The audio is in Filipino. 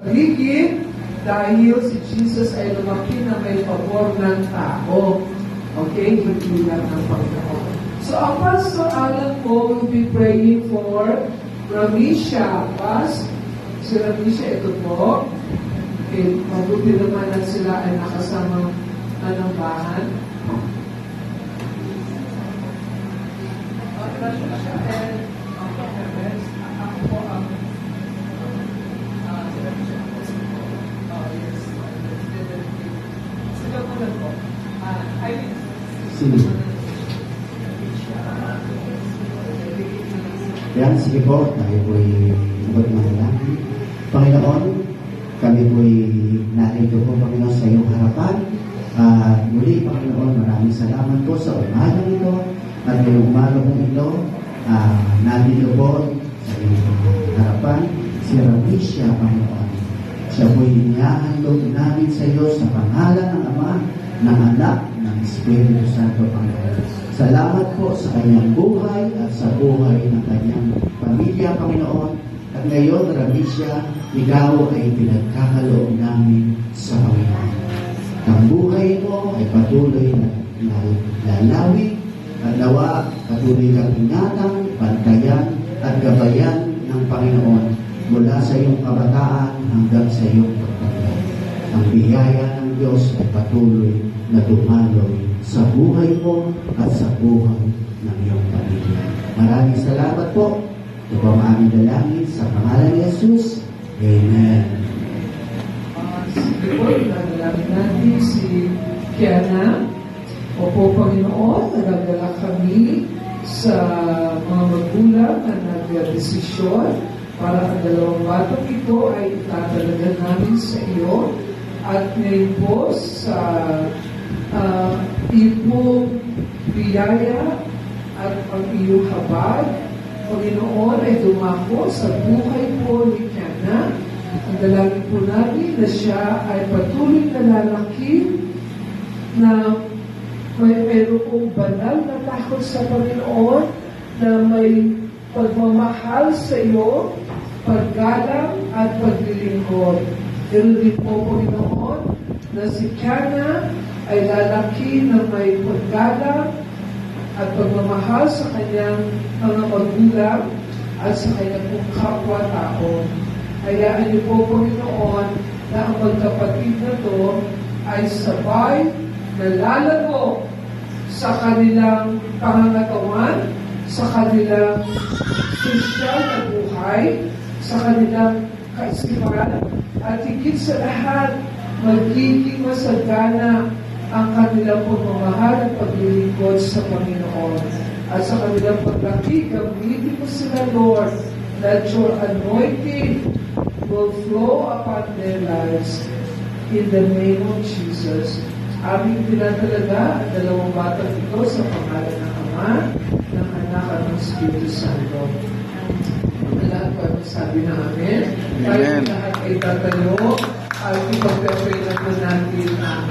Paligid dahil si Jesus ay lumaki na may pabor ng tao. Okay? Hindi lang ng Panginoon. So, ang Pastor Alan po will be praying for Ramisha. Si Ramisha, ito po. Okay, mabuti naman na sila ay nakasamang anambahan. Ramisha and ako po ang sila po lang po. Sino? Yan, sige po, tayo po'y abot manalangin. Panginoon, kami po'y narito po, Panginoon, sa iyong harapan. Muli, Panginoon, maraming salamat po sa umagang ito. At ngayong umaga po ito, nandito po sa iyong harapan, si Ramisha, Panginoon. Siya po'y inihahandog namin sa iyo sa pangalan ng Ama, ng Anak, ng Espiritu Santo, Panginoon. Salamat po sa kanyang buhay at sa buhay ng kanyang pamilya, Panginoon. At ngayon, Ramisha, ikaw ay pinagkakaloob namin sa Panginoon. Ang buhay mo ay patuloy na lalawig at nawa patuloy kang ingatan, bantayan at gabayan ng Panginoon mula sa iyong kabataan hanggang sa iyong pagtanda. Ang biyaya ng Diyos ay patuloy na dumaloy sa buhay mo at sa buhay ng iyong pamilya. Maraming salamat po. Ito po ang aming dalangin sa pangalan ni Jesus. Amen. Sige po, nagdalangin natin si Kiana. Opo, Panginoon, nagdala kami sa mga magulang na nagdesisyon para ang dalawang batang ito ay itatalaga namin sa iyo. At ngayon po sa iyong biyaya at ang iyong habag, Panginoon, ay dumako sa buhay po ni Kiana. Ang dalangin po namin na siya ay patuloy na lalaki na mayroong banal na takot sa Panginoon, na may pagmamahal sa iyo, paggalang at paglilingkod. Pero din po, Panginoon, na si Kiana ay lalaki na may paggalang at pagmamahal sa kanyang mga magulang at sa kanyang kapwa-tao. Hayaan niyo po, Panginoon, na ang magkapatid na to ay sabay na lalago sa kanilang pangangatawan, sa kanilang sosyal na buhay, sa kanilang kaisipan, at higit sa lahat, magiging masagana ang kanilang pagmamahal at paglilingkod sa Panginoon. At sa kanilang paglaki, gamitin mo sila, Lord, that your anointing will flow upon their lives in the name of Jesus. Aming pinatalaga ang dalawang batang ito sa pangalan ng Ama, ng Anak at ng Espiritu Santo. Ang lahat po ay magsabi na Amen. Tayo lahat ay tatayo at ipagpapay naman natin ang